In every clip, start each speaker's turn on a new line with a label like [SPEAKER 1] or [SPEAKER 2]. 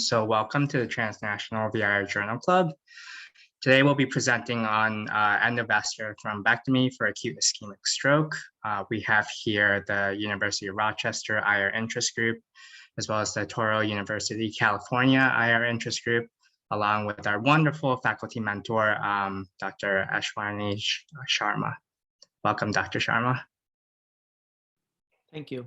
[SPEAKER 1] So welcome to the Transnational VIR Journal Club. Today we'll be presenting on endovascular thrombectomy for acute ischemic stroke. We have here the University of Rochester IR interest group, as well as the Touro University, California IR interest group, along with our wonderful faculty mentor, Dr. Ashwani Sharma. Welcome, Dr. Sharma.
[SPEAKER 2] Thank you.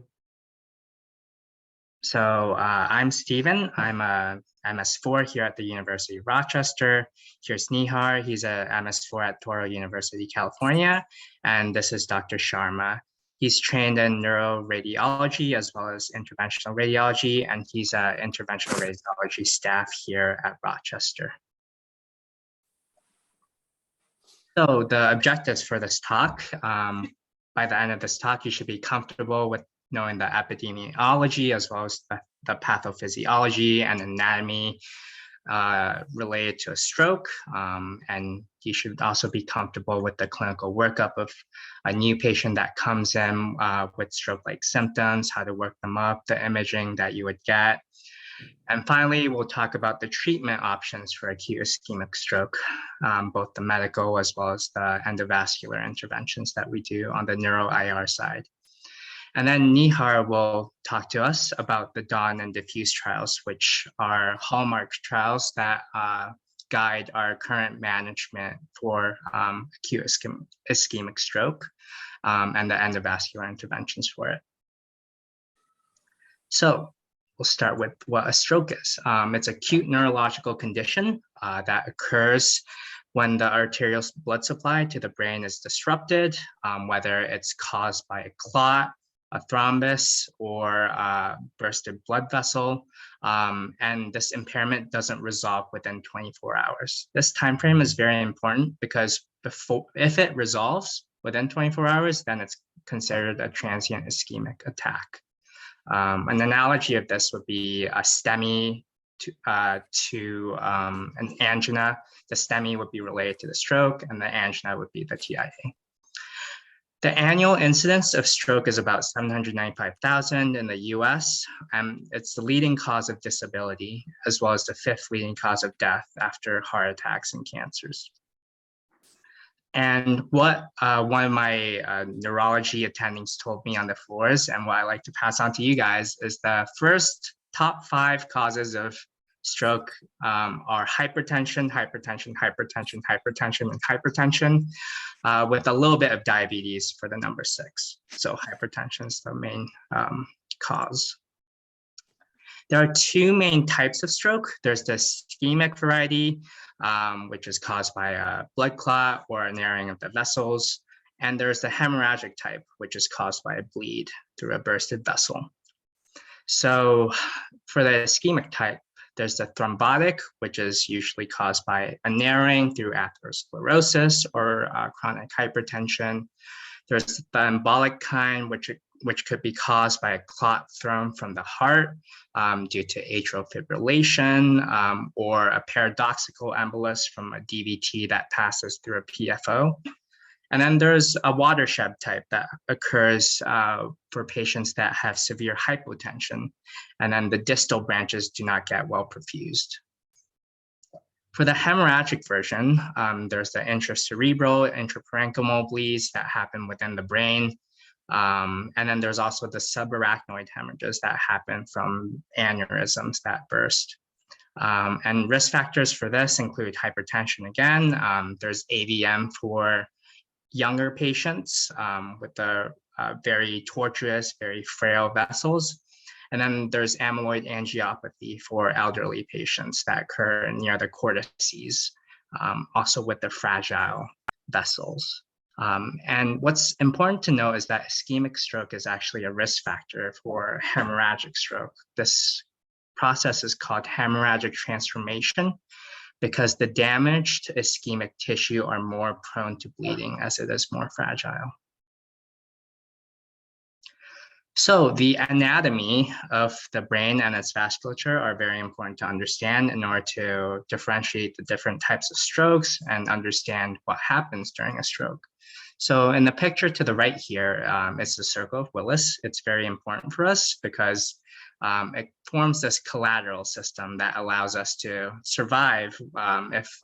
[SPEAKER 1] So I'm Stephen. I'm a MS4 here at the University of Rochester. Here's Neehar. He's a MS4 at Touro University, California. And this is Dr. Sharma. He's trained in neuroradiology as well as interventional radiology, and he's an interventional radiology staff here at Rochester. So the objectives for this talk, by the end of this talk, you should be comfortable with knowing the epidemiology as well as the pathophysiology and anatomy related to a stroke. And you should also be comfortable with the clinical workup of a new patient that comes in with stroke-like symptoms, how to work them up, the imaging that you would get. And finally, we'll talk about the treatment options for acute ischemic stroke, both the medical as well as the endovascular interventions that we do on the neuro-IR side. And then Neehar will talk to us about the DAWN and DEFUSE trials, which are hallmark trials that guide our current management for acute ischemic stroke and the endovascular interventions for it. So we'll start with what a stroke is. It's an acute neurological condition that occurs when the arterial blood supply to the brain is disrupted, whether it's caused by a clot, a thrombus, or a bursted blood vessel, and this impairment doesn't resolve within 24 hours. This time frame is very important because if it resolves within 24 hours, then it's considered a transient ischemic attack. An analogy of this would be a STEMI to an angina. The STEMI would be related to the stroke, and the angina would be the TIA. The annual incidence of stroke is about 795,000 in the US, and it's the leading cause of disability, as well as the 5th leading cause of death after heart attacks and cancers. And what one of my neurology attendings told me on the floors, and what I like to pass on to you guys, is the first top 5 causes of stroke are hypertension, hypertension, hypertension, hypertension, and hypertension, with a little bit of diabetes for the number 6. So hypertension is the main cause. There are 2 main types of stroke. There's the ischemic variety, which is caused by a blood clot or a narrowing of the vessels. And there's the hemorrhagic type, which is caused by a bleed through a bursted vessel. So for the ischemic type, there's the thrombotic, which is usually caused by a narrowing through atherosclerosis or chronic hypertension. There's the embolic kind, which could be caused by a clot thrown from the heart due to atrial fibrillation or a paradoxical embolus from a DVT that passes through a PFO. And then there's a watershed type that occurs for patients that have severe hypotension, and then the distal branches do not get well perfused. For the hemorrhagic version, there's the intracerebral, intraparenchymal bleeds that happen within the brain. And then there's also the subarachnoid hemorrhages that happen from aneurysms that burst. And risk factors for this include hypertension again. There's AVM for younger patients with the very tortuous, very frail vessels. And then there's amyloid angiopathy for elderly patients that occur near the cortices, also with the fragile vessels. And what's important to know is that ischemic stroke is actually a risk factor for hemorrhagic stroke. This process is called hemorrhagic transformation because the damaged ischemic tissue are more prone to bleeding as it is more fragile. So the anatomy of the brain and its vasculature are very important to understand in order to differentiate the different types of strokes and understand what happens during a stroke. So in the picture to the right here is the circle of Willis. It's very important for us because it forms this collateral system that allows us to survive if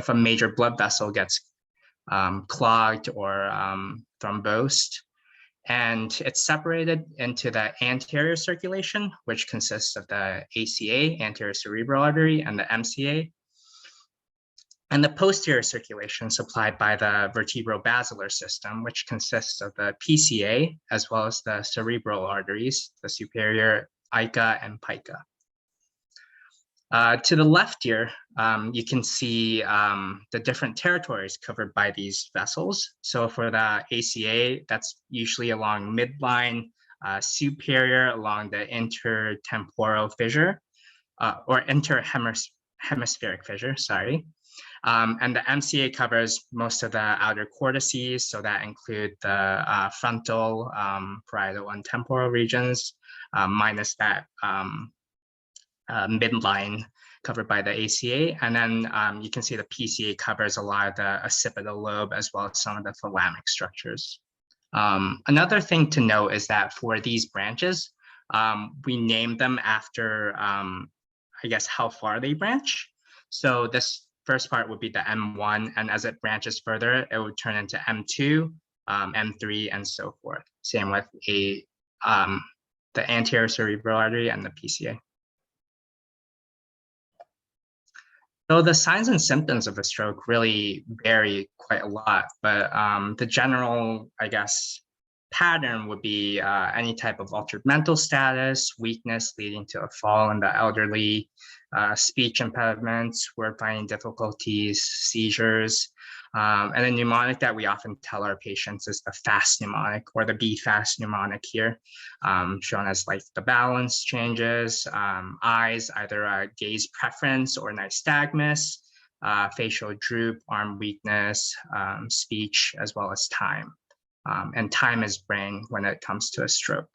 [SPEAKER 1] a major blood vessel gets clogged or thrombosed. And it's separated into the anterior circulation, which consists of the ACA, anterior cerebral artery, and the MCA, and the posterior circulation supplied by the vertebrobasilar system, which consists of the PCA, as well as the cerebral arteries, the superior ICA and PICA. To the left here, you can see the different territories covered by these vessels. So for the ACA, that's usually along midline, superior along the intertemporal fissure, or interhemispheric fissure, sorry. And the MCA covers most of the outer cortices, so that include the frontal, parietal, and temporal regions, minus that midline covered by the ACA. And then you can see the PCA covers a lot of the occipital lobe as well as some of the thalamic structures. Another thing to note is that for these branches, we name them after, I guess, how far they branch. So this first part would be the M1, and as it branches further, it would turn into M2, M3, and so forth. Same with the anterior cerebral artery and the PCA. So the signs and symptoms of a stroke really vary quite a lot, but the general, I guess, pattern would be any type of altered mental status, weakness leading to a fall in the elderly, speech impediments, word finding difficulties, seizures, and the mnemonic that we often tell our patients is the FAST mnemonic, or the Be Fast mnemonic here, shown as like the balance changes, eyes, either a gaze preference or nystagmus, facial droop, arm weakness, speech, as well as time. And time is brain when it comes to a stroke.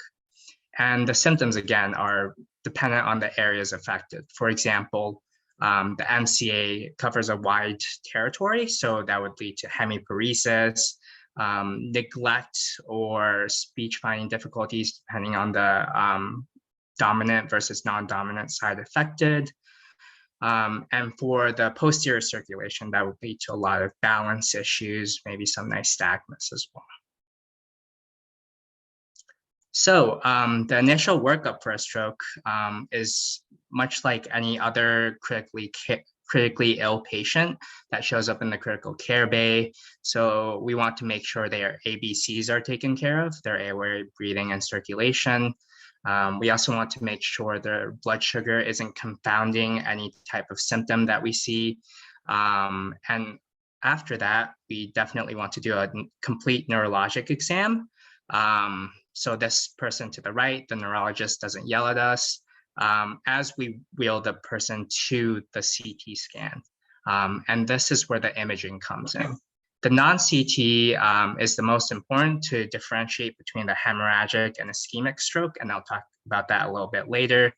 [SPEAKER 1] And the symptoms, again, are dependent on the areas affected. For example, the MCA covers a wide territory, so that would lead to hemiparesis, neglect, or speech finding difficulties, depending on the dominant versus non-dominant side affected. And for the posterior circulation, that would lead to a lot of balance issues, maybe some nystagmus as well. So the initial workup for a stroke is much like any other critically ill patient that shows up in the critical care bay. So we want to make sure their ABCs are taken care of, their airway, breathing, and circulation. We also want to make sure their blood sugar isn't confounding any type of symptom that we see. And after that, we definitely want to do a complete neurologic exam. So this person to the right, the neurologist, doesn't yell at us as we wheel the person to the CT scan. And this is where the imaging comes in. The non-CT is the most important to differentiate between the hemorrhagic and ischemic stroke, and I'll talk about that a little bit later,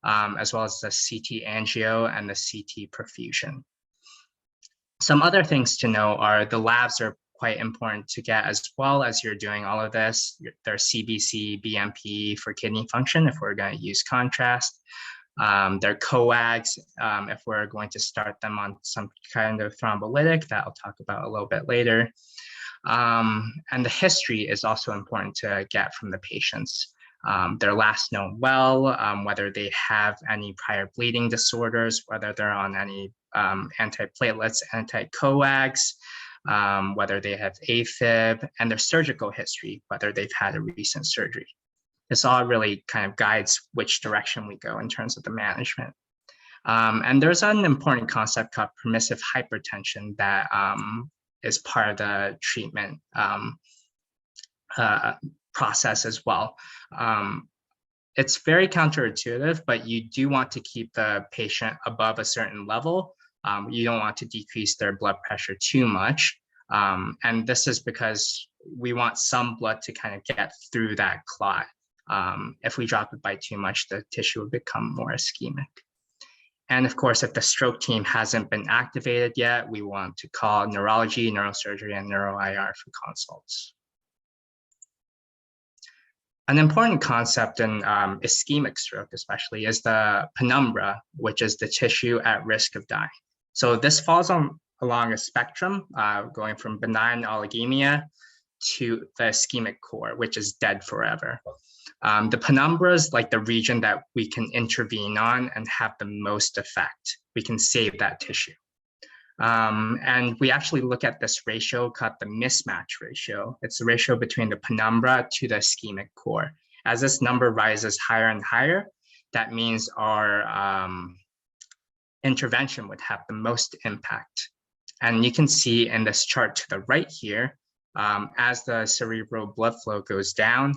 [SPEAKER 1] as well as the CT angio and the CT perfusion. Some other things to know are the labs are quite important to get as well as you're doing all of this. There's CBC, BMP for kidney function if we're going to use contrast. They're coags if we're going to start them on some kind of thrombolytic that I'll talk about a little bit later. And the history is also important to get from the patients. Their last known well, whether they have any prior bleeding disorders, whether they're on any antiplatelets, anticoags, whether they have AFib, and their surgical history, whether they've had a recent surgery. This all really kind of guides which direction we go in terms of the management. And there's an important concept called permissive hypertension that is part of the treatment process as well. It's very counterintuitive, but you do want to keep the patient above a certain level. You don't want to decrease their blood pressure too much. And this is because we want some blood to kind of get through that clot. If we drop it by too much, the tissue will become more ischemic. And of course, if the stroke team hasn't been activated yet, we want to call neurology, neurosurgery, and neuro-IR for consults. An important concept in ischemic stroke, especially, is the penumbra, which is the tissue at risk of dying. So this falls along a spectrum, going from benign oligemia to the ischemic core, which is dead forever. The penumbra is like the region that we can intervene on and have the most effect. We can save that tissue. And we actually look at this ratio called the mismatch ratio. It's the ratio between the penumbra to the ischemic core. As this number rises higher and higher, that means our intervention would have the most impact. And you can see in this chart to the right here, as the cerebral blood flow goes down,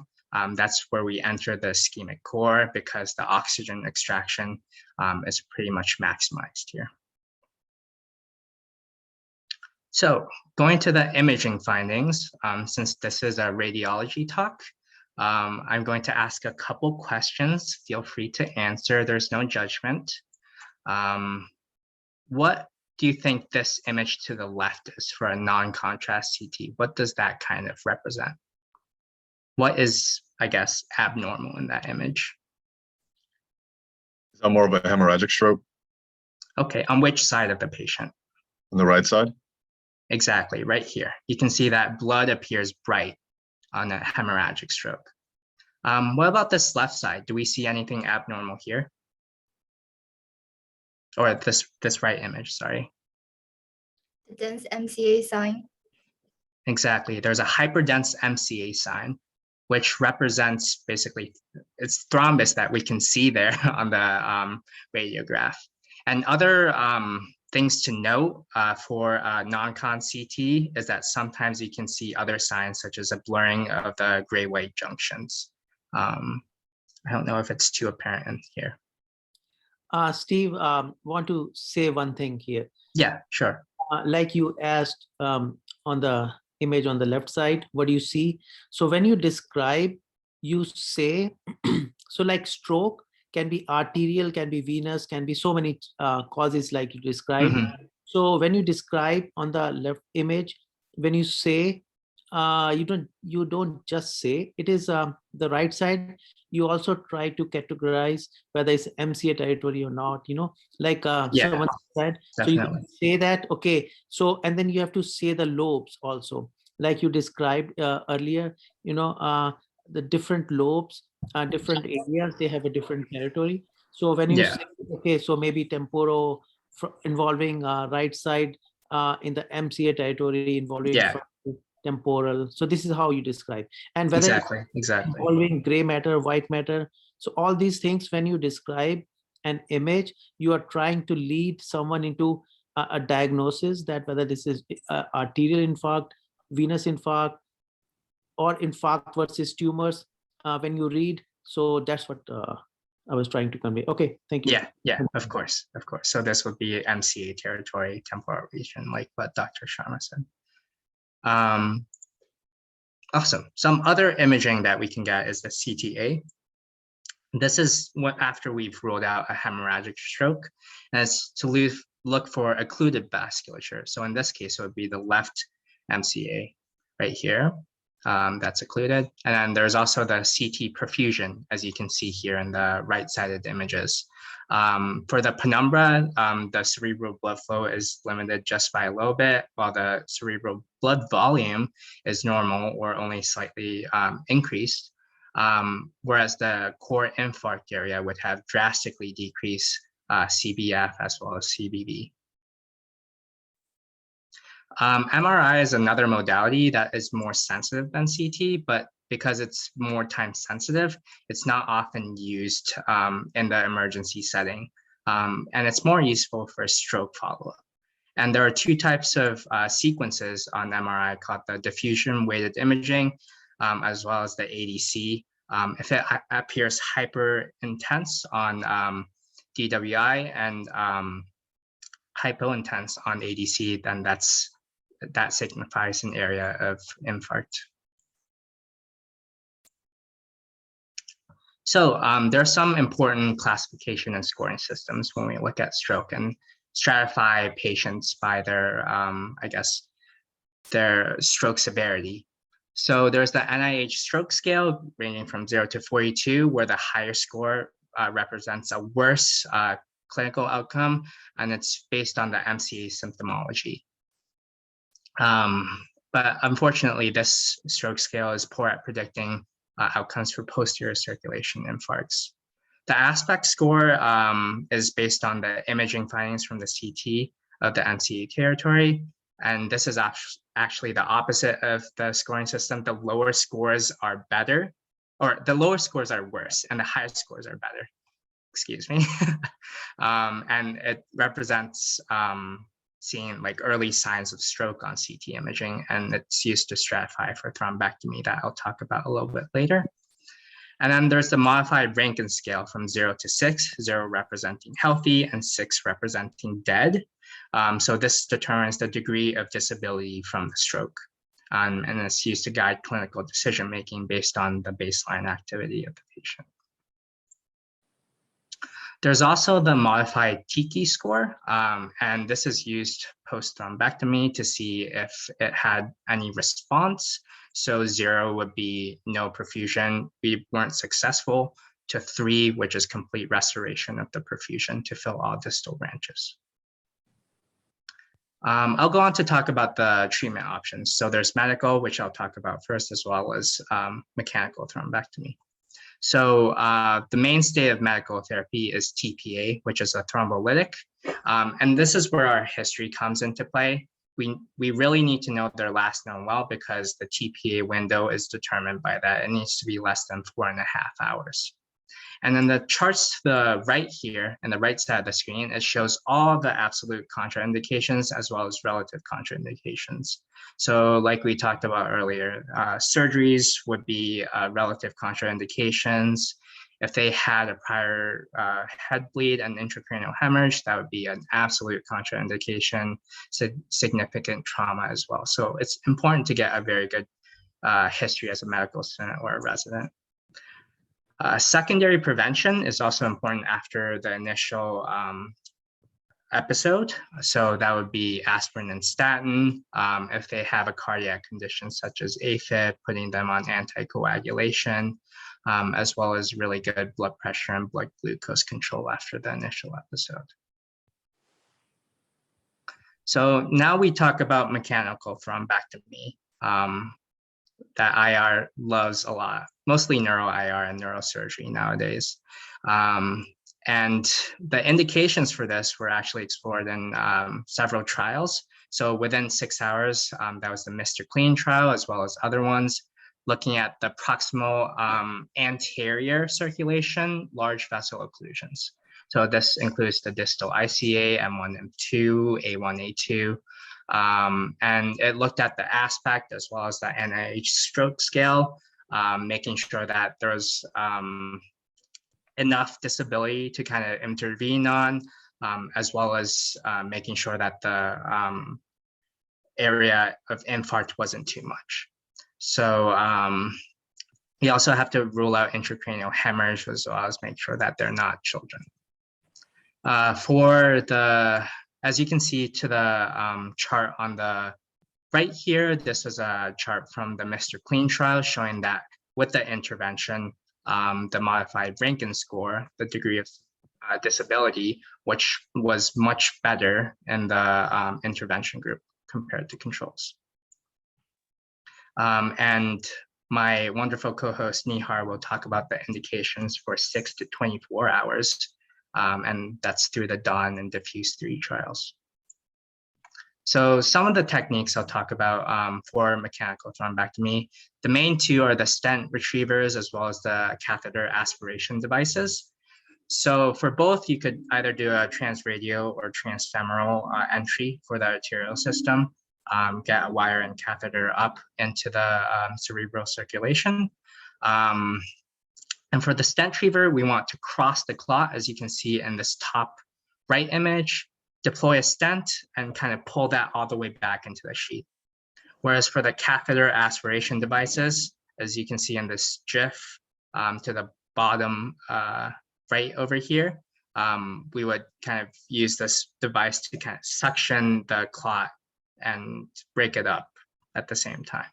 [SPEAKER 1] that's where we enter the ischemic core because the oxygen extraction is pretty much maximized here. So going to the imaging findings, since this is a radiology talk, I'm going to ask a couple questions. Feel free to answer. There's no judgment. What do you think this image to the left is for a non-contrast CT? What does that kind of represent? What is, I guess, abnormal in that image?
[SPEAKER 2] Is that more of a hemorrhagic stroke?
[SPEAKER 1] Okay, on which side of the patient?
[SPEAKER 2] On the right side?
[SPEAKER 1] Exactly, right here. You can see that blood appears bright on a hemorrhagic stroke. What about this left side? Do we see anything abnormal here? Or this right image, sorry.
[SPEAKER 3] The dense MCA sign.
[SPEAKER 1] Exactly, there's a hyperdense MCA sign, which represents basically, it's thrombus that we can see there on the radiograph. And other things to note for non-con CT is that sometimes you can see other signs such as a blurring of the gray-white junctions. I don't know if it's too apparent in here.
[SPEAKER 4] Steve, want to say one thing here.
[SPEAKER 1] Yeah, sure.
[SPEAKER 4] Like you asked on the image on the left side, what do you see? So when you describe, you say, so like stroke can be arterial, can be venous, can be so many causes like you described. So when you describe on the left image, when you say, you don't just say, it is the right side, you also try to categorize whether it's MCA territory or not, you know, like someone said. So you can say that, okay, so, and then you have to say the lobes also, like you described earlier, you know, the different lobes, different areas, they have a different territory. So when you say, okay, so maybe temporal involving right side in the MCA territory involving temporal. So this is how you describe. And whether involving gray matter, white matter. So all these things, when you describe an image, you are trying to lead someone into a diagnosis that whether this is arterial infarct, venous infarct, or infarct versus tumors when you read. So that's what I was trying to convey. Okay, thank you.
[SPEAKER 1] Yeah, of course. So this would be MCA territory, temporal region, like what Dr. Sharma said. Awesome. Some other imaging that we can get is the CTA. This is what after we've ruled out a hemorrhagic stroke, and it's to look for occluded vasculature. So in this case, it would be the left MCA right here. That's occluded. And then there's also the CT perfusion, as you can see here in the right-sided images. For the penumbra, the cerebral blood flow is limited just by a little bit, while the cerebral blood volume is normal or only slightly increased, whereas the core infarct area would have drastically decreased CBF as well as CBV. MRI is another modality that is more sensitive than CT, but because it's more time sensitive, it's not often used in the emergency setting. And it's more useful for stroke follow-up. And there are two types of sequences on MRI called the diffusion weighted imaging, as well as the ADC. If it appears hyper intense on DWI and hypo intense on ADC, then that signifies an area of infarct. So there are some important classification and scoring systems when we look at stroke and stratify patients by their, I guess, their stroke severity. So there's the NIH stroke scale ranging from 0 to 42, where the higher score represents a worse clinical outcome, and it's based on the MCA symptomology. But unfortunately, this stroke scale is poor at predicting outcomes for posterior circulation infarcts. The aspect score is based on the imaging findings from the CT of the MCA territory. And this is actually the opposite of the scoring system. The lower scores are better, or the lower scores are worse, and the higher scores are better. Excuse me. And it represents seeing like early signs of stroke on CT imaging, and it's used to stratify for thrombectomy that I'll talk about a little bit later. And then there's the modified Rankin scale from 0 to 6, 0 representing healthy and 6 representing dead. So this determines the degree of disability from the stroke. And it's used to guide clinical decision-making based on the baseline activity of the patient. There's also the modified Tiki score, and this is used post-thrombectomy to see if it had any response. So 0 would be no perfusion, we weren't successful, to 3, which is complete restoration of the perfusion to fill all distal branches. I'll go on to talk about the treatment options. So there's medical, which I'll talk about first, as well as mechanical thrombectomy. So the mainstay of medical therapy is TPA, which is a thrombolytic. And this is where our history comes into play. We really need to know their last known well, because the TPA window is determined by that. It needs to be less than 4.5 hours. And then the charts to the right here, and the right side of the screen, it shows all the absolute contraindications as well as relative contraindications. So like we talked about earlier, surgeries would be relative contraindications. If they had a prior head bleed and intracranial hemorrhage, that would be an absolute contraindication, significant trauma as well. So it's important to get a very good history as a medical student or a resident. Secondary prevention is also important after the initial episode. So that would be aspirin and statin. If they have a cardiac condition such as AFib, putting them on anticoagulation, as well as really good blood pressure and blood glucose control after the initial episode. So now we talk about mechanical thrombectomy that IR loves a lot, mostly neuro IR and neurosurgery nowadays. And the indications for this were actually explored in several trials. So within 6 hours, that was the Mr. Clean trial, as well as other ones, looking at the proximal anterior circulation, large vessel occlusions. So this includes the distal ICA, M1, M2, A1, A2. And it looked at the aspect as well as the NIH stroke scale, making sure that there's enough disability to kind of intervene on, as well as making sure that the area of infarct wasn't too much. So you also have to rule out intracranial hemorrhage, as well as make sure that they're not children. For the, as you can see to the chart on the right here, this is a chart from the Mr. Clean trial showing that with the intervention, the modified Rankin score, the degree of disability, which was much better in the intervention group compared to controls. And my wonderful co-host Neehar will talk about the indications for 6 to 24 hours. And that's through the DAWN and DEFUSE-3 trials. So some of the techniques I'll talk about for mechanical thrombectomy, the main two are the stent retrievers as well as the catheter aspiration devices. So for both, you could either do a transradial or transfemoral entry for the arterial system, get a wire and catheter up into the cerebral circulation. And for the stent retriever, we want to cross the clot, as you can see in this top right image, deploy a stent and kind of pull that all the way back into the sheath. Whereas for the catheter aspiration devices, as you can see in this GIF to the bottom right over here, we would kind of use this device to kind of suction the clot and break it up at the same time.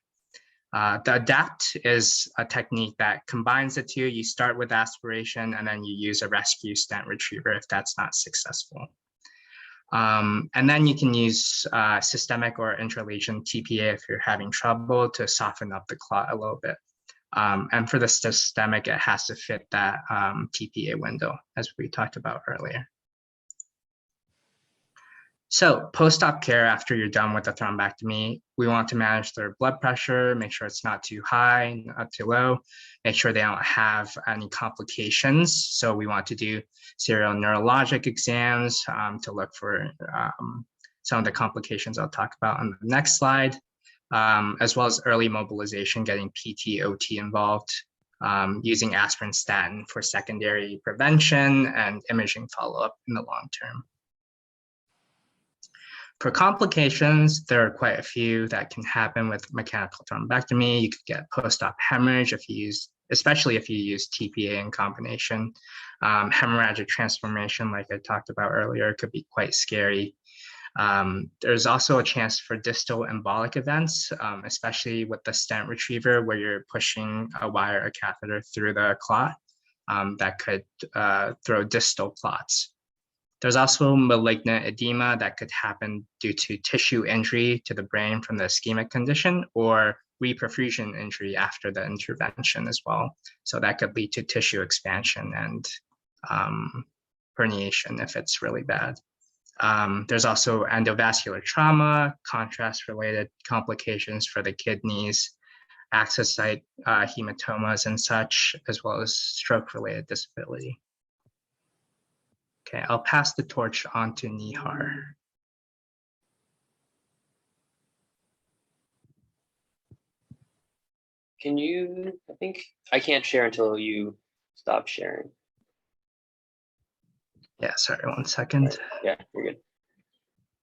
[SPEAKER 1] The adapt is a technique that combines the two. You start with aspiration and then you use a rescue stent retriever if that's not successful. And then you can use systemic or intralesion TPA if you're having trouble to soften up the clot a little bit. And for the systemic, it has to fit that TPA window, as we talked about earlier. So post-op care after you're done with the thrombectomy, we want to manage their blood pressure, make sure it's not too high, not too low, make sure they don't have any complications. So we want to do serial neurologic exams to look for some of the complications I'll talk about on the next slide, as well as early mobilization, getting PT, OT involved, using aspirin statin for secondary prevention and imaging follow-up in the long term. For complications, there are quite a few that can happen with mechanical thrombectomy. You could get post-op hemorrhage if you use, especially if you use TPA in combination. Hemorrhagic transformation, like I talked about earlier, could be quite scary. There's also a chance for distal embolic events, especially with the stent retriever where you're pushing a wire or catheter through the clot that could throw distal clots. There's also malignant edema that could happen due to tissue injury to the brain from the ischemic condition or reperfusion injury after the intervention as well. So that could lead to tissue expansion and herniation if it's really bad. There's also endovascular trauma, contrast-related complications for the kidneys, access site hematomas and such, as well as stroke-related disability. Okay, I'll pass the torch on to Neehar.
[SPEAKER 5] Can you, I think I can't share until you stop sharing.
[SPEAKER 1] Yeah, sorry, 1 second.
[SPEAKER 5] Yeah, you're good.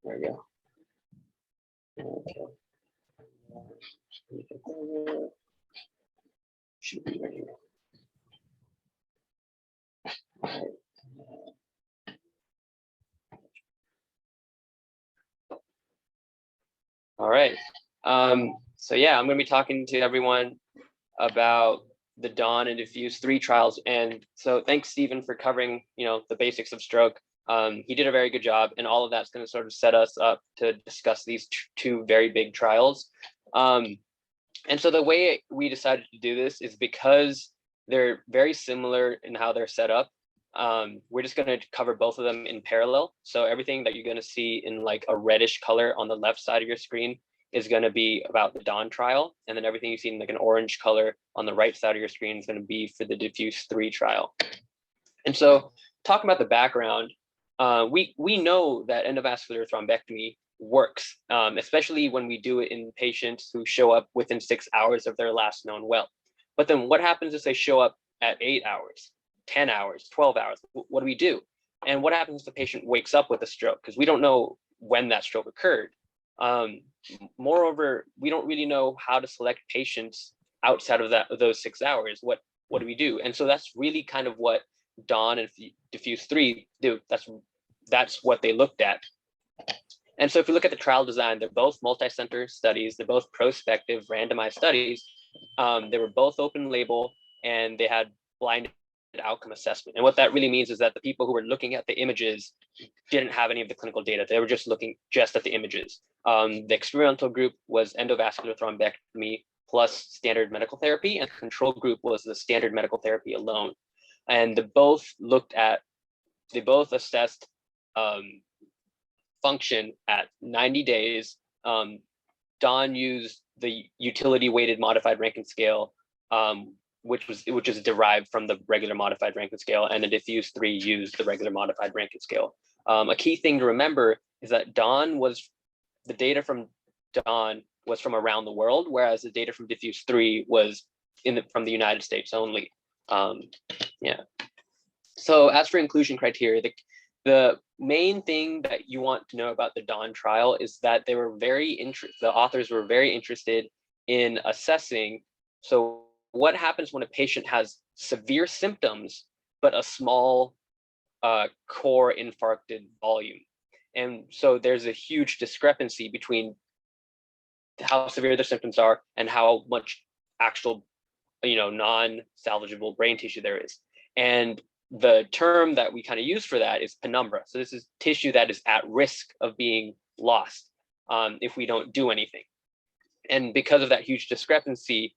[SPEAKER 5] There we go. Okay. Should be ready. All right. All right. So yeah, I'm going to be talking to everyone about the DAWN and DEFUSE-3 trials. And so thanks, Stephen, for covering, the basics of stroke. He did a very good job, and all of that's going to sort of set us up to discuss these two very big trials. And so the way we decided to do this is because they're very similar in how they're set up. We're just going to cover both of them in parallel. So everything that you're going to see in like a reddish color on the left side of your screen is going to be about the DAWN trial. And then everything you see in like an orange color on the right side of your screen is going to be for the DEFUSE-3 trial. And so talking about the background, we know that endovascular thrombectomy works, especially when we do it in patients who show up within 6 hours of their last known well. But then what happens if they show up at 8 hours, 10 hours, 12 hours? What do we do? And what happens if the patient wakes up with a stroke? Because we don't know when that stroke occurred. Moreover, we don't really know how to select patients outside of those 6 hours. What do we do? And so that's really kind of what DAWN and DEFUSE-3 do. That's what they looked at. And so if you look at the trial design, they're both multi-center studies. They're both prospective randomized studies. They were both open label, and they had blinded outcome assessment. And what that really means is that the people who were looking at the images didn't have any of the clinical data. They were just looking just at the images. The experimental group was endovascular thrombectomy plus standard medical therapy, and the control group was the standard medical therapy alone. And they both assessed function at 90 days. DAWN used the utility weighted modified Rankin scale, which is derived from the regular modified Rankin scale, and the DEFUSE-3 used the regular modified Rankin scale. A key thing to remember is that the data from DAWN was from around the world, whereas the data from DEFUSE-3 was from the United States only. Yeah. So as for inclusion criteria, the main thing that you want to know about the DAWN trial is that the authors were very interested in assessing, so what happens when a patient has severe symptoms, but a small core infarcted volume. And so there's a huge discrepancy between how severe their symptoms are and how much actual, non-salvageable brain tissue there is. And the term that we kind of use for that is penumbra. So this is tissue that is at risk of being lost if we don't do anything. And because of that huge discrepancy,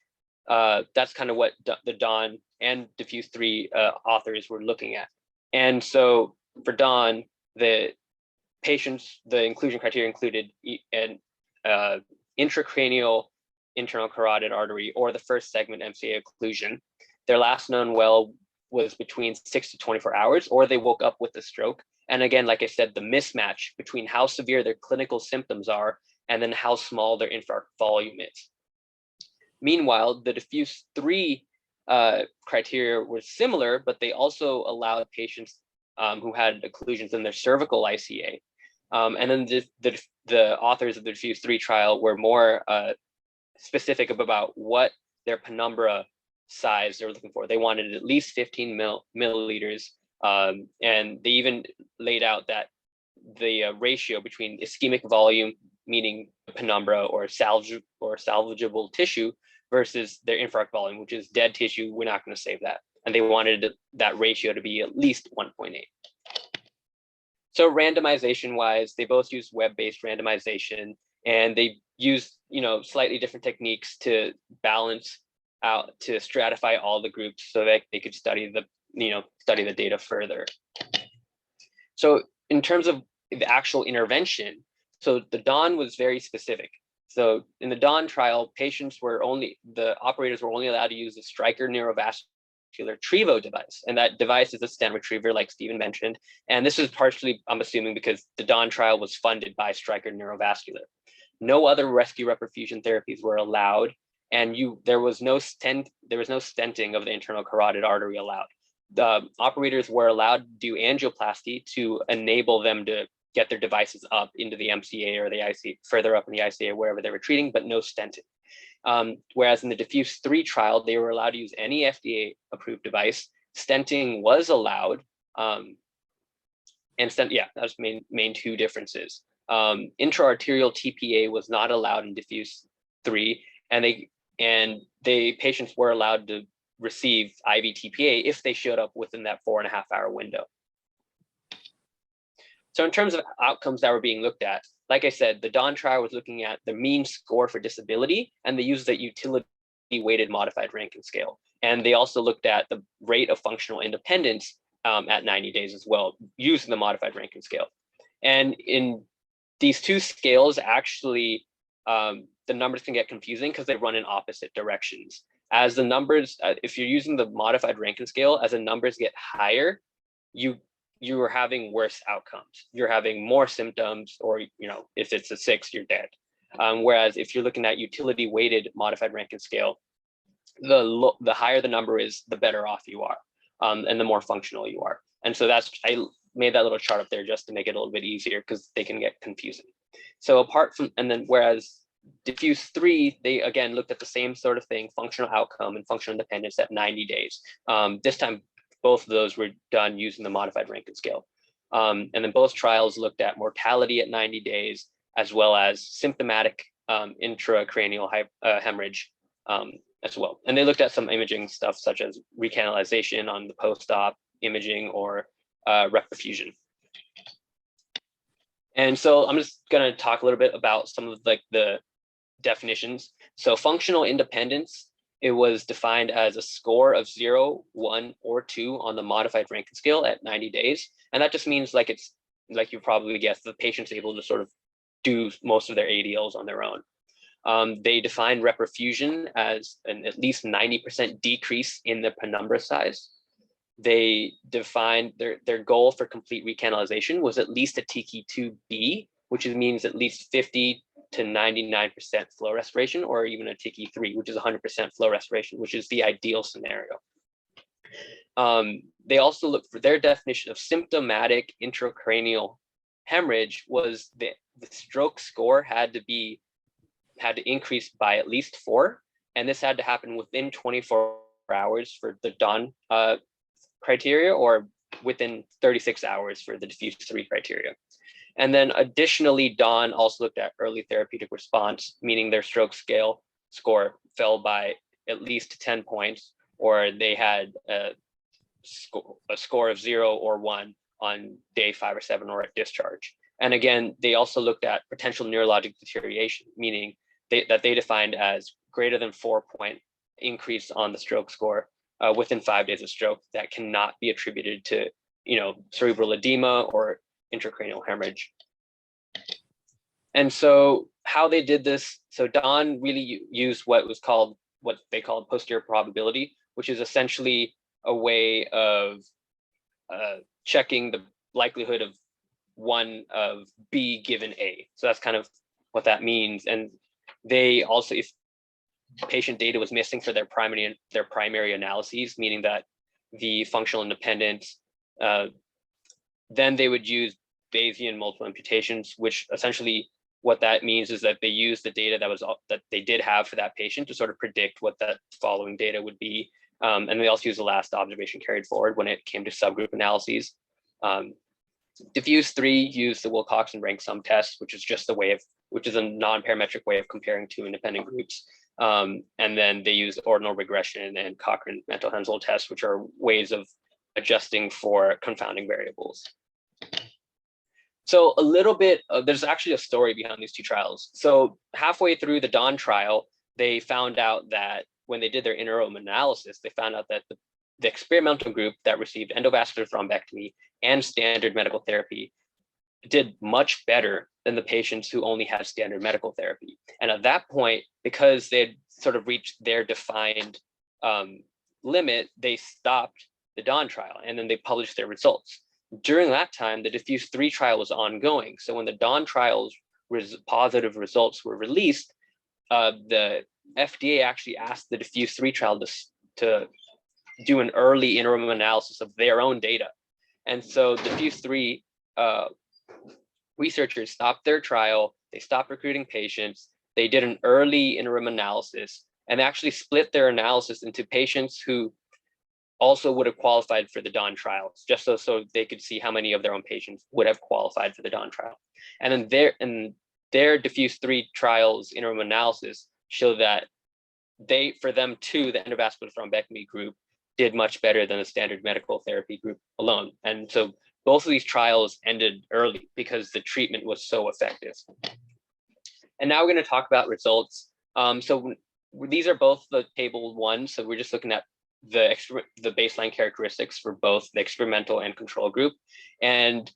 [SPEAKER 5] that's kind of what the DAWN and DEFUSE-3 authors were looking at. And so for DAWN, the inclusion criteria included an intracranial internal carotid artery or the first segment MCA occlusion. Their last known well was between 6 to 24 hours, or they woke up with a stroke. And again, like I said, the mismatch between how severe their clinical symptoms are and then how small their infarct volume is. Meanwhile, the DEFUSE-3 criteria were similar, but they also allowed patients who had occlusions in their cervical ICA. And then the authors of the DEFUSE-3 trial were more specific about what their penumbra size they're looking for. They wanted at least 15 milliliters, and they even laid out that the ratio between ischemic volume, meaning penumbra or salvageable tissue, versus their infarct volume, which is dead tissue. We're not going to save that, and they wanted that ratio to be at least 1.8. So randomization wise, they both use web-based randomization, and they use slightly different techniques to balance out, to stratify all the groups so that they could study the data further. So in terms of the actual intervention, so the DAWN was very specific. So in the DAWN trial, the operators were only allowed to use the Stryker neurovascular Trevo device. And that device is a stent retriever, like Stephen mentioned. And this is partially, I'm assuming, because the DAWN trial was funded by Stryker Neurovascular. No other rescue reperfusion therapies were allowed, and there was no stenting of the internal carotid artery allowed. The operators were allowed to do angioplasty to enable them to get their devices up into the MCA or the ICA, further up in the ICA, wherever they were treating, but no stenting. Whereas in the DEFUSE-3 trial, they were allowed to use any FDA-approved device. Stenting was allowed, and that's main two differences. Intra-arterial TPA was not allowed in DEFUSE-3, and patients were allowed to receive IV TPA if they showed up within that 4.5-hour window. So in terms of outcomes that were being looked at, like I said, the DAWN trial was looking at the mean score for disability, and they used the utility-weighted modified Rankin scale. And they also looked at the rate of functional independence at 90 days as well, using the modified Rankin scale. And in these two scales, actually, the numbers can get confusing because they run in opposite directions. As the numbers, if you're using the modified Rankin scale, as the numbers get higher, you are having worse outcomes. You're having more symptoms, or if it's a 6, you're dead. Whereas if you're looking at utility-weighted modified Rankin scale, the higher the number is, the better off you are, and the more functional you are. And so I made that little chart up there just to make it a little bit easier because they can get confusing. So whereas DEFUSE-3, they again looked at the same sort of thing, functional outcome and functional independence at 90 days. This time, both of those were done using the modified Rankin scale. And then both trials looked at mortality at 90 days, as well as symptomatic intracranial hemorrhage as well. And they looked at some imaging stuff such as recanalization on the post-op imaging or reperfusion. And so I'm just going to talk a little bit about some of the definitions. So functional independence, it was defined as a score of 0, 1, or 2 on the modified Rankin scale at 90 days. And that just means, like you probably guessed, the patient's able to sort of do most of their ADLs on their own. They defined reperfusion as an at least 90% decrease in the penumbra size. They defined their goal for complete recanalization was at least a Tiki 2B, which means at least 50 to 99% flow restoration, or even a Tiki 3, which is 100% flow restoration, which is the ideal scenario. They also looked for their definition of symptomatic intracranial hemorrhage was the stroke score had to increase by at least 4, and this had to happen within 24 hours for the DAWN criteria, or within 36 hours for the DEFUSE-3 criteria. And then additionally, DAWN also looked at early therapeutic response, meaning their stroke scale score fell by at least 10 points, or they had a score of 0 or 1 on day 5 or 7 or at discharge. And again, they also looked at potential neurologic deterioration, meaning that they defined as greater than 4-point increase on the stroke score within 5 days of stroke that cannot be attributed to, cerebral edema or intracranial hemorrhage. And so how they did this, so DAWN really used what they called posterior probability, which is essentially a way of checking the likelihood of one of B given A. So that's kind of what that means. And they also, if patient data was missing for their primary analyses, meaning that the functional independence, then they would use Bayesian multiple imputations, which essentially what that means is that they use the data that they did have for that patient to sort of predict what that following data would be. And they also use the last observation carried forward when it came to subgroup analyses. DEFUSE-3 used the Wilcoxon rank sum test, which is just which is a non-parametric way of comparing two independent groups. And then they use ordinal regression and Cochrane mental Hensel tests, which are ways of adjusting for confounding variables. So a little bit, there's actually a story behind these two trials. So halfway through the DAWN trial, they found out that when they did their interim analysis, they found out that the experimental group that received endovascular thrombectomy and standard medical therapy did much better than the patients who only had standard medical therapy. And at that point, because they had sort of reached their defined limit, they stopped the DAWN trial and then they published their results. During that time, the DEFUSE-3 trial was ongoing. So when the DAWN trial's positive results were released, the FDA actually asked the DEFUSE-3 trial to do an early interim analysis of their own data. And so the DEFUSE-3 researchers stopped their trial, they stopped recruiting patients, they did an early interim analysis, and actually split their analysis into patients who also would have qualified for the DAWN trials, just so they could see how many of their own patients would have qualified for the DAWN trial. And then their DEFUSE-3 trials interim analysis show that for them too, the endovascular thrombectomy group did much better than the standard medical therapy group alone. And so both of these trials ended early because the treatment was so effective. And now we're going to talk about results. So these are both the table 1. So we're just looking at the baseline characteristics for both the experimental and control group. And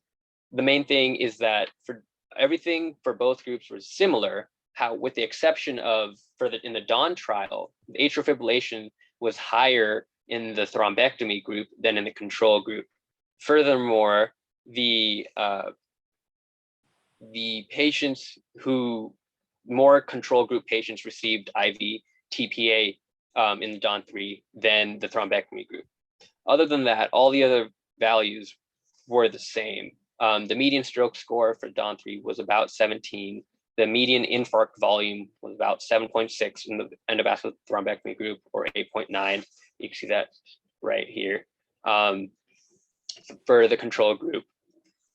[SPEAKER 5] the main thing is that for everything for both groups was similar, with the exception of in the DAWN trial, the atrial fibrillation was higher in the thrombectomy group than in the control group. Furthermore, the more control group patients received IV TPA in the DAWN-3 than the thrombectomy group. Other than that, all the other values were the same. The median stroke score for DAWN-3 was about 17. The median infarct volume was about 7.6 in the endovascular thrombectomy group, or 8.9. You can see that right here for the control group.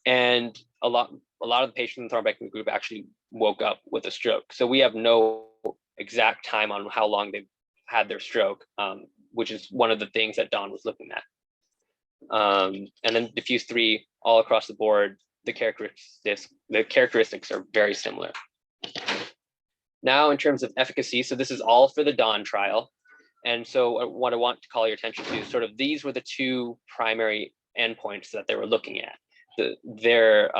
[SPEAKER 5] And a lot of the patients in the thrombectomy group actually woke up with a stroke. So we have no exact time on how long they've had their stroke, which is one of the things that DAWN was looking at. And then DEFUSE-3, all across the board, the characteristics are very similar. Now, in terms of efficacy, so this is all for the DAWN trial. And so what I want to call your attention to is sort of these were the two primary endpoints that they were looking at. Their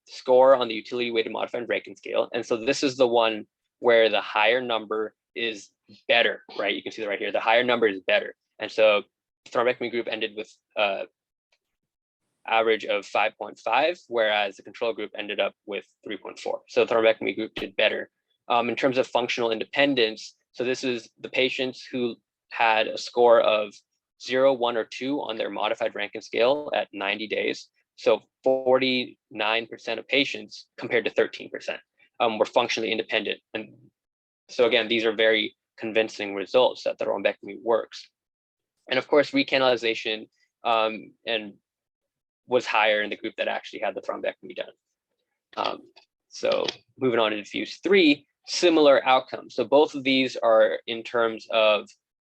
[SPEAKER 5] score on the utility weighted modified Rankin scale. And so this is the one where the higher number is better, right? You can see that right here. The higher number is better. And so thrombectomy group ended with average of 5.5, whereas the control group ended up with 3.4. So the thrombectomy group did better. In terms of functional independence, so this is the patients who had a score of 0, 1, or 2 on their modified Rankin scale at 90 days. So 49% of patients compared to 13% were functionally independent. And so again, these are very convincing results that the thrombectomy works. And of course, recanalization and was higher in the group that actually had the thrombectomy done. So moving on to DEFUSE-3, similar outcomes. So both of these are in terms of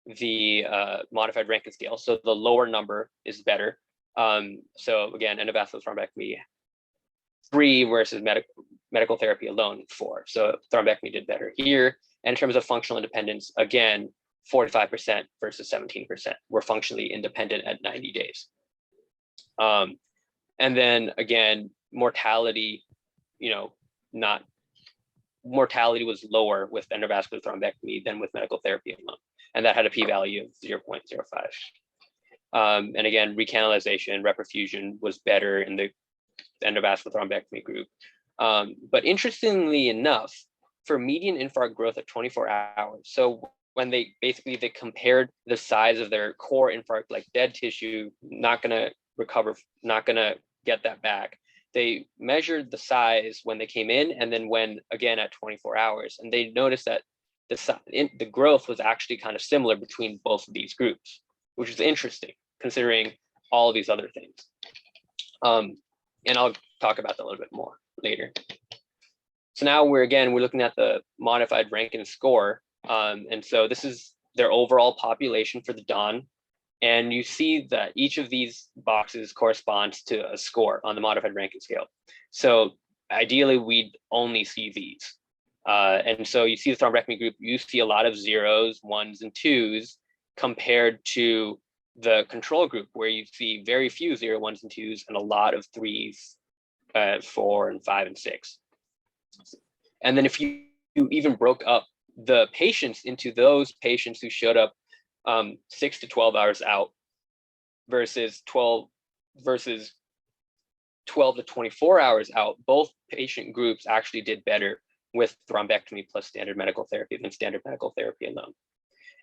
[SPEAKER 5] the modified Rankin scale. So the lower number is better. So again, endovascular thrombectomy 3 versus medical therapy alone 4. So thrombectomy did better here. And in terms of functional independence, again, 45% versus 17% were functionally independent at 90 days. And then again, mortality, mortality was lower with endovascular thrombectomy than with medical therapy alone. And that had a p-value of 0.05. And again, recanalization, reperfusion was better in the endovascular thrombectomy group. But interestingly enough, for median infarct growth at 24 hours, so when they compared the size of their core infarct, like dead tissue, not gonna recover, not gonna get that back. They measured the size when they came in and then when again at 24 hours. And they noticed that the growth was actually kind of similar between both of these groups, which is interesting considering all of these other things. And I'll talk about that a little bit more later. So now we're looking at the modified Rankin score. And so this is their overall population for the DAWN. And you see that each of these boxes corresponds to a score on the modified Rankin scale. So ideally, we'd only see these. And so you see the thrombectomy group, you see a lot of 0s, 1s, and 2s compared to the control group, where you see very few 0, 1s, and 2s, and a lot of 3s, 4, and 5, and 6. And then if you even broke up the patients into those patients who showed up 6 to 12 hours out versus 12 to 24 hours out, both patient groups actually did better with thrombectomy plus standard medical therapy than standard medical therapy alone.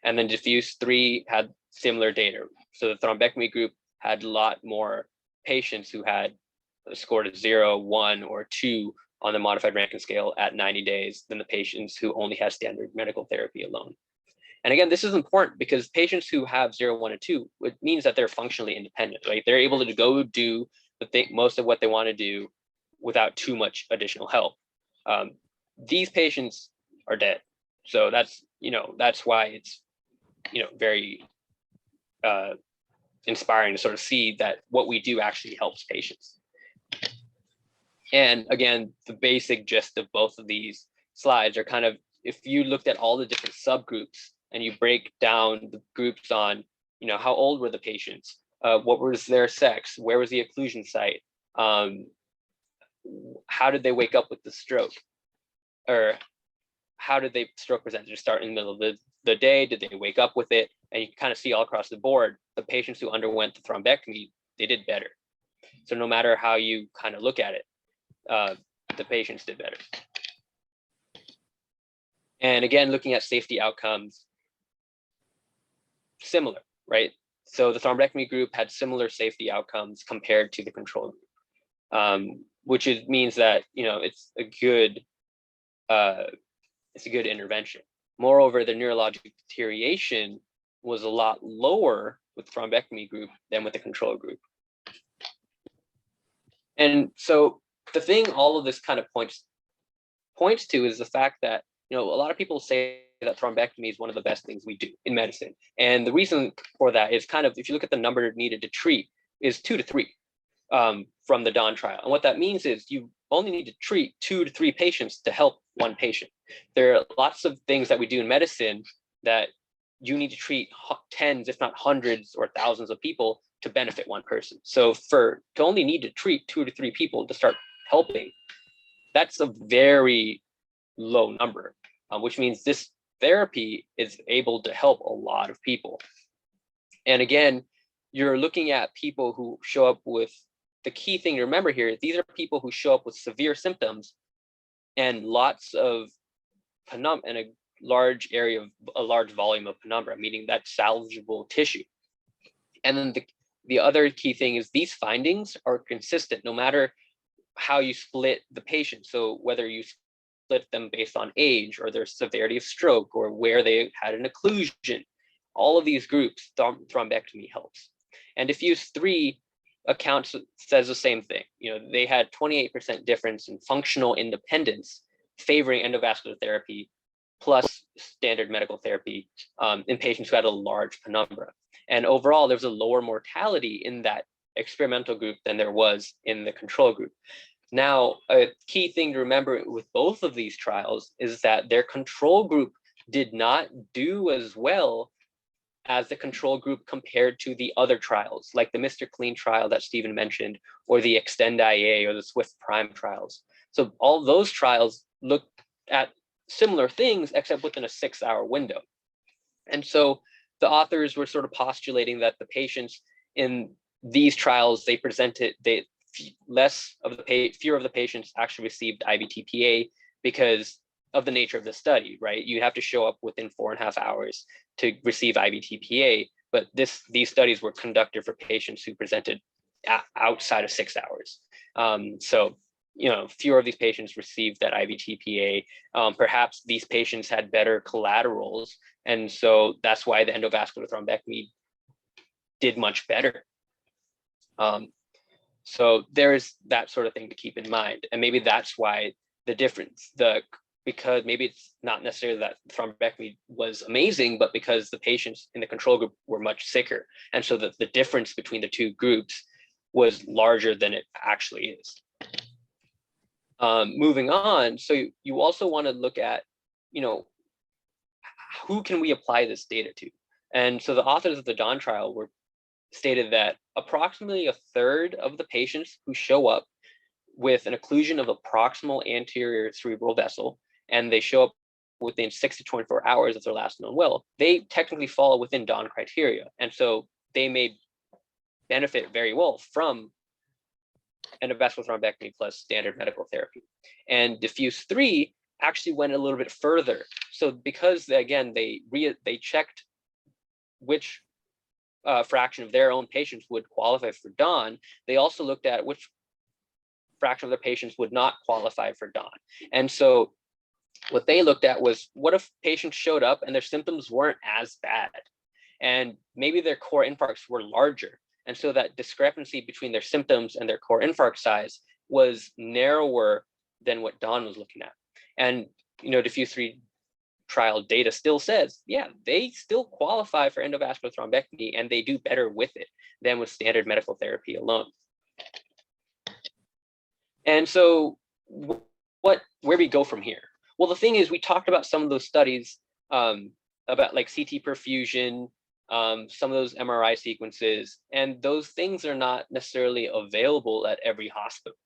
[SPEAKER 5] And then DEFUSE-3 had similar data. So the thrombectomy group had a lot more patients who had scored a 0, 1, or 2 on the modified Rankin scale at 90 days than the patients who only had standard medical therapy alone. And again, this is important because patients who have 0, 1, and 2, it means that they're functionally independent, right? They're able to go do most of what they want to do without too much additional help. These patients are dead. So that's why it's, very inspiring to sort of see that what we do actually helps patients. And again, the basic gist of both of these slides are kind of, if you looked at all the different subgroups and you break down the groups on, how old were the patients, what was their sex, where was the occlusion site, how did they wake up with the stroke, or how did they stroke present? Did it start in the middle of the day? Did they wake up with it? And you can kind of see all across the board, the patients who underwent the thrombectomy, they did better. So no matter how you kind of look at it, the patients did better. And again, looking at safety outcomes, similar, right? So the thrombectomy group had similar safety outcomes compared to the control group, which means that it's a good intervention. Moreover, the neurologic deterioration was a lot lower with the thrombectomy group than with the control group. And so the thing all of this kind of points to is the fact that a lot of people say that thrombectomy is one of the best things we do in medicine. And the reason for that is kind of, if you look at the number needed to treat, is 2 to 3 from the DAWN trial. And what that means is you only need to treat 2 to 3 patients to help one patient. There are lots of things that we do in medicine that you need to treat tens, if not hundreds or thousands of people to benefit one person. So to only need to treat 2 to 3 people to start helping, that's a very low number, which means this therapy is able to help a lot of people. And again, you're looking at people who show up with, the key thing to remember here, these are people who show up with severe symptoms and lots of penumbra and a large volume of penumbra, meaning that's salvageable tissue. And then the other key thing is these findings are consistent no matter how you split the patient. So whether you split them based on age or their severity of stroke or where they had an occlusion, all of these groups, thrombectomy helps. And DEFUSE-3 account says the same thing. They had 28% difference in functional independence favoring endovascular therapy plus standard medical therapy in patients who had a large penumbra. And overall, there was a lower mortality in that experimental group than there was in the control group. Now, a key thing to remember with both of these trials is that their control group did not do as well as the control group compared to the other trials, like the Mr. Clean trial that Stephen mentioned, or the Extend IA or the Swift Prime trials. So all those trials looked at similar things, except within a 6-hour window. And so the authors were sort of postulating that the patients in these trials, they presented, fewer of the patients actually received IVTPA because of the nature of the study, right? You have to show up within 4.5 hours to receive IVTPA, but these studies were conducted for patients who presented outside of 6 hours. So, fewer of these patients received that IVTPA. Perhaps these patients had better collaterals, and so that's why the endovascular thrombectomy did much better. So there is that sort of thing to keep in mind, and maybe that's why the difference, because maybe it's not necessarily that thrombectomy was amazing, but because the patients in the control group were much sicker. And so the difference between the two groups was larger than it actually is. Moving on, so you also want to look at, who can we apply this data to? And so the authors of the DAWN trial stated that approximately 1/3 of the patients who show up with an occlusion of a proximal anterior cerebral vessel, and they show up within 6 to 24 hours of their last known will, they technically fall within DAWN criteria. And so they may benefit very well from endovascular thrombectomy plus standard medical therapy. And DEFUSE-3 actually went a little bit further. So because, again, they checked which fraction of their own patients would qualify for DAWN, they also looked at which fraction of their patients would not qualify for DAWN. And so what they looked at was, what if patients showed up and their symptoms weren't as bad, and maybe their core infarcts were larger, and so that discrepancy between their symptoms and their core infarct size was narrower than what DAWN was looking at. And DEFUSE-3 trial data still says, yeah, they still qualify for endovascular thrombectomy, and they do better with it than with standard medical therapy alone. And so where we go from here? Well, the thing is, we talked about some of those studies about like CT perfusion, some of those MRI sequences, and those things are not necessarily available at every hospital,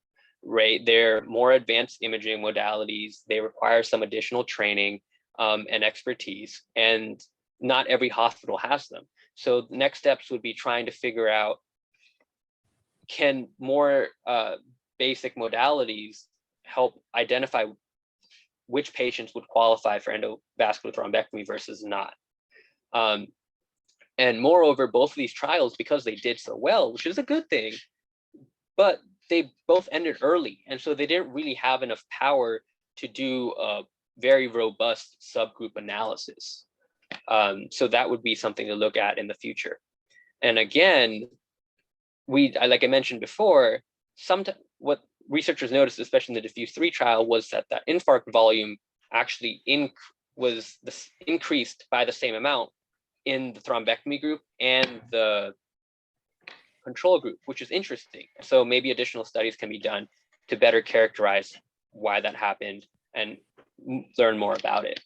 [SPEAKER 5] right? They're more advanced imaging modalities. They require some additional training and expertise, and not every hospital has them. So the next steps would be trying to figure out, can more basic modalities help identify which patients would qualify for endovascular thrombectomy versus not. And moreover, both of these trials, because they did so well, which is a good thing, but they both ended early. And so they didn't really have enough power to do a very robust subgroup analysis. So that would be something to look at in the future. And again, like I mentioned before, what researchers noticed, especially in the DEFUSE-3 trial, was that the infarct volume actually was increased by the same amount in the thrombectomy group and the control group, which is interesting. So maybe additional studies can be done to better characterize why that happened and learn more about it.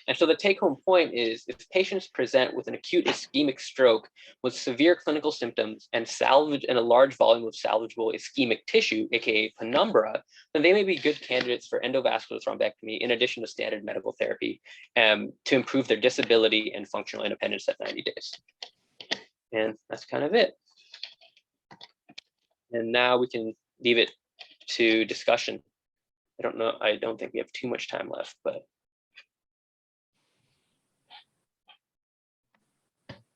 [SPEAKER 5] And so the take-home point is, if patients present with an acute ischemic stroke with severe clinical symptoms and a large volume of salvageable ischemic tissue, aka penumbra, then they may be good candidates for endovascular thrombectomy in addition to standard medical therapy to improve their disability and functional independence at 90 days. And that's kind of it. And now we can leave it to discussion. I don't think we have too much time left, but.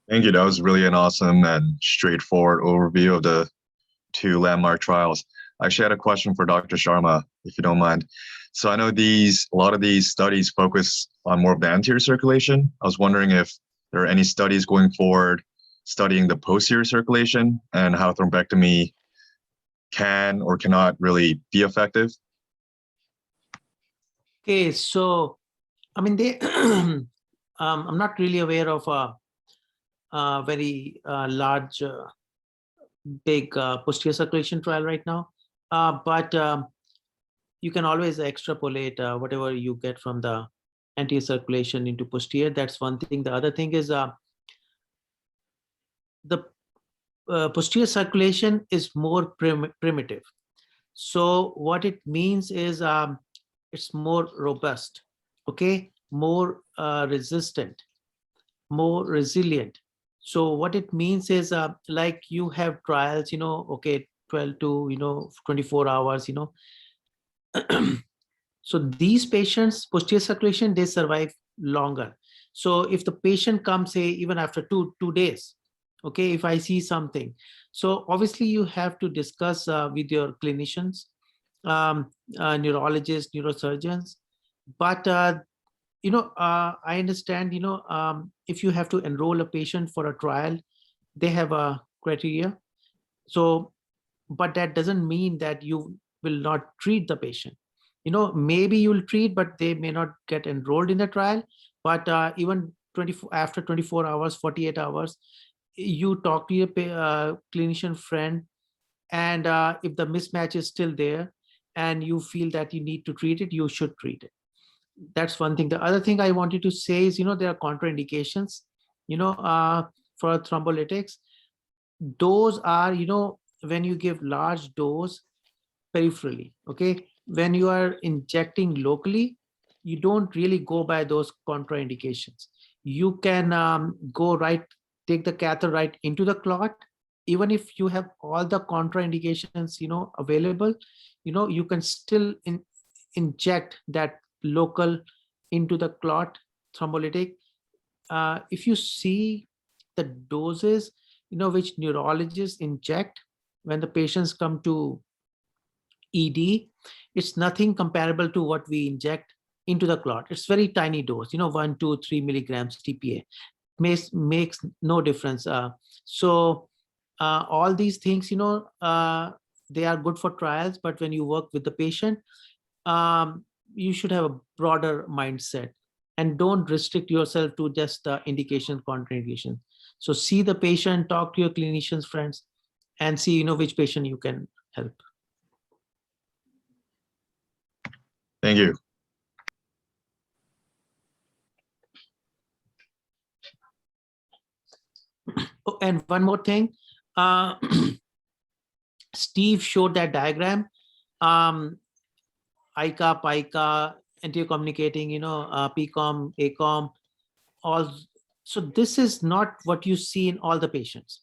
[SPEAKER 2] Thank you. That was really an awesome and straightforward overview of the 2 landmark trials. I actually had a question for Dr. Sharma, if you don't mind. So I know a lot of these studies focus on more of the anterior circulation. I was wondering if there are any studies going forward studying the posterior circulation and how thrombectomy can or cannot really be effective?
[SPEAKER 4] Okay, so I mean, they I'm not really aware of a very large, big posterior circulation trial right now, but you can always extrapolate whatever you get from the anterior circulation into posterior. That's one thing. The other thing is the posterior circulation is more primitive. So what it means is it's more robust, okay, more resistant, more resilient. So what it means is like you have trials, you know, okay, 12 to 24 hours, you know. So these patients, posterior circulation, they survive longer. So if the patient comes, say, even after two days, okay, if I see something, so obviously you have to discuss with your clinicians, neurologists, neurosurgeons, but I understand, if you have to enroll a patient for a trial, they have a criteria. So, but that doesn't mean that you will not treat the patient. Maybe you'll treat, but they may not get enrolled in the trial. But even after 24 hours, 48 hours, you talk to your clinician friend, and if the mismatch is still there and you feel that you need to treat it, you should treat it. That's one thing. The other thing I wanted to say is, there are contraindications, for thrombolytics. Those are, when you give large dose peripherally, okay? When you are injecting locally, you don't really go by those contraindications. You can take the catheter right into the clot. Even if you have all the contraindications, available, you can still inject that local into the clot thrombolytic. If you see the doses, which neurologists inject when the patients come to ED, it's nothing comparable to what we inject into the clot. It's very tiny dose, 1, 2, 3 milligrams TPA. Makes no difference. So all these things, they are good for trials, but when you work with the patient, you should have a broader mindset and don't restrict yourself to just indication, contraindication. So see the patient, talk to your clinicians, friends, and see, which patient you can help.
[SPEAKER 2] Thank you.
[SPEAKER 4] Oh, and one more thing, Steve showed that diagram. ICA, PICA, anterior communicating, PCOM, ACOM, all. So this is not what you see in all the patients.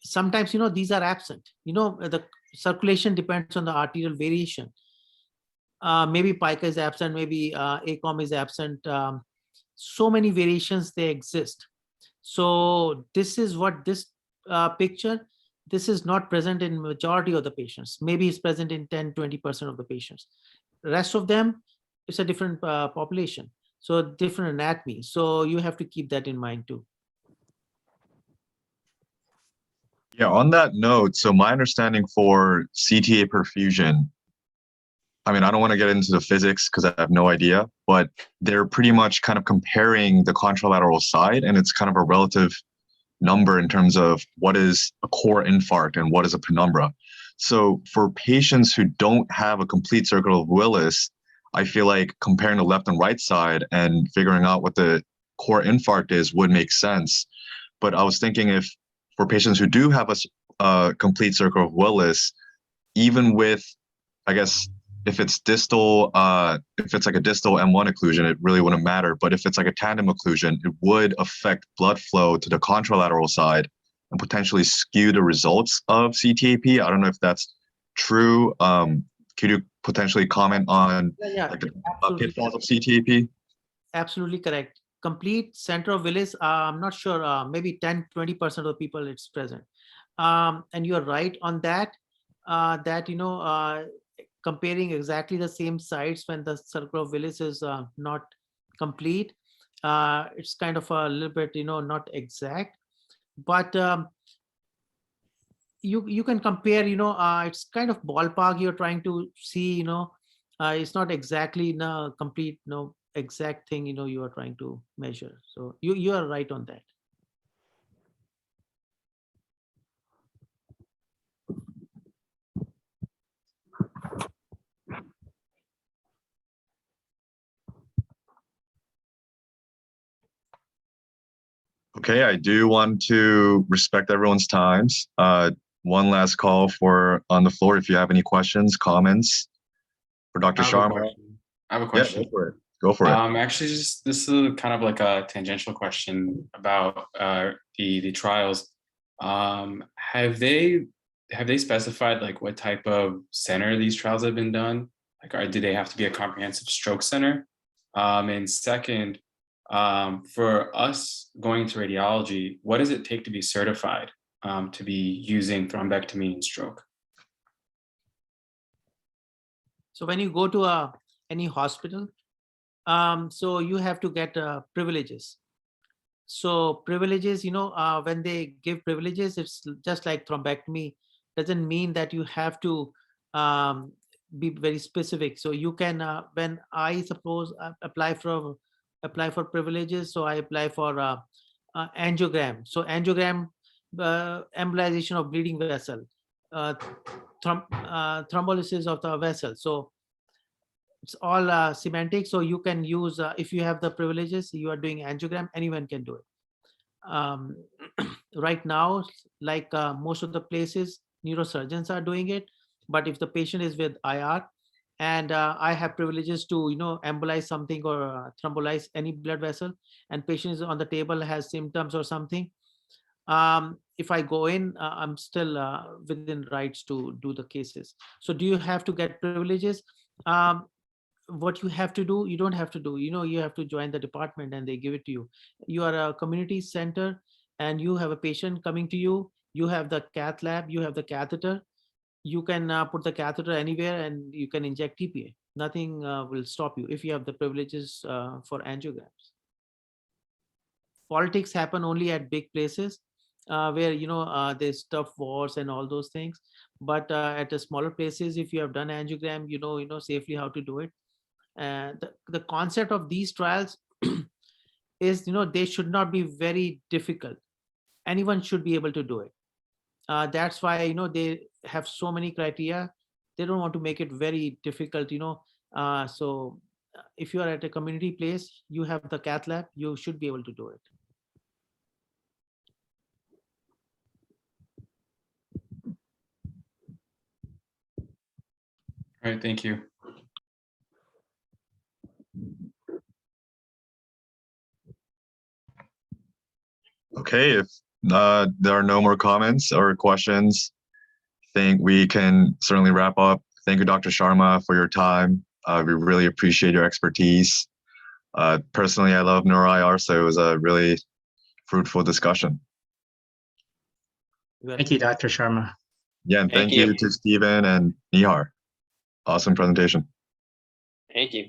[SPEAKER 4] Sometimes, these are absent. The circulation depends on the arterial variation. Maybe PICA is absent, maybe ACOM is absent. So many variations, they exist. So this is what this picture, this is not present in majority of the patients. Maybe it's present in 10-20% of the patients. The rest of them, it's a different population. So different anatomy. So you have to keep that in mind too.
[SPEAKER 2] Yeah, on that note, so my understanding for CTA perfusion, I mean, I don't want to get into the physics because I have no idea, but they're pretty much kind of comparing the contralateral side, and it's kind of a relative number in terms of what is a core infarct and what is a penumbra. So for patients who don't have a complete circle of Willis, I feel like comparing the left and right side and figuring out what the core infarct is would make sense. But I was thinking if for patients who do have a complete circle of Willis, even with, I guess, if it's distal, if it's like a distal M1 occlusion, it really wouldn't matter. But if it's like a tandem occlusion, it would affect blood flow to the contralateral side and potentially skew the results of CTAP. I don't know if that's true. Could you potentially comment on like the pitfalls of CTAP?
[SPEAKER 4] Absolutely correct. Complete center of Willis, I'm not sure, maybe 10-20% of the people it's present. And you're right on that, comparing exactly the same sites when the circle of Willis is not complete. it's kind of a little bit, not exact, but you can compare, it's kind of ballpark you're trying to see, it's not exactly the complete, exact thing, you are trying to measure. So you are right on that.
[SPEAKER 2] Okay, I do want to respect everyone's times. One last call for on the floor. If you have any questions, comments for Dr.
[SPEAKER 6] I have a
[SPEAKER 2] Sharma.
[SPEAKER 6] question. I have a
[SPEAKER 2] Yeah,
[SPEAKER 6] question.
[SPEAKER 2] go for it. Go for it.
[SPEAKER 6] Actually, just this is kind of like a tangential question about the trials. Have they specified like what type of center these trials have been done? Like, do they have to be a comprehensive stroke center? And second, for us going to radiology, what does it take to be certified to be using thrombectomy in stroke?
[SPEAKER 4] So when you go to any hospital, so you have to get privileges. So privileges, when they give privileges, it's just like thrombectomy. Doesn't mean that you have to be very specific. So you can, when I suppose apply for privileges, so I apply for angiogram. So angiogram, embolization of bleeding vessel, thrombolysis of the vessel. So it's all semantic. So you can use, if you have the privileges, you are doing angiogram, anyone can do it. Right now, like most of the places, neurosurgeons are doing it. But if the patient is with IR and I have privileges to, embolize something or thrombolize any blood vessel, and patient is on the table, has symptoms or something, if I go in, I'm still within rights to do the cases. So do you have to get privileges? What you have to do, you don't have to do, you have to join the department and they give it to you. You are a community center and you have a patient coming to you, you have the cath lab, you have the catheter, you can put the catheter anywhere and you can inject TPA. Nothing will stop you if you have the privileges for angiograms. Politics happen only at big places where there's tough wars and all those things, but at the smaller places, if you have done angiogram, you know safely how to do it. And the concept of these trials is, they should not be very difficult. Anyone should be able to do it. That's why, they have so many criteria. They don't want to make it very difficult, so if you are at a community place, you have the cath lab, you should be able to do it.
[SPEAKER 6] All right, thank you.
[SPEAKER 2] Okay, if there are no more comments or questions, I think we can certainly wrap up. Thank you, Dr. Sharma, for your time. We really appreciate your expertise. Personally, I love neuro-IR, so it was a really fruitful discussion.
[SPEAKER 1] Thank you, Dr. Sharma.
[SPEAKER 2] Yeah, and
[SPEAKER 5] Thank
[SPEAKER 2] thank you
[SPEAKER 5] you.
[SPEAKER 2] to Stephen and Neehar. Awesome presentation.
[SPEAKER 5] Thank you.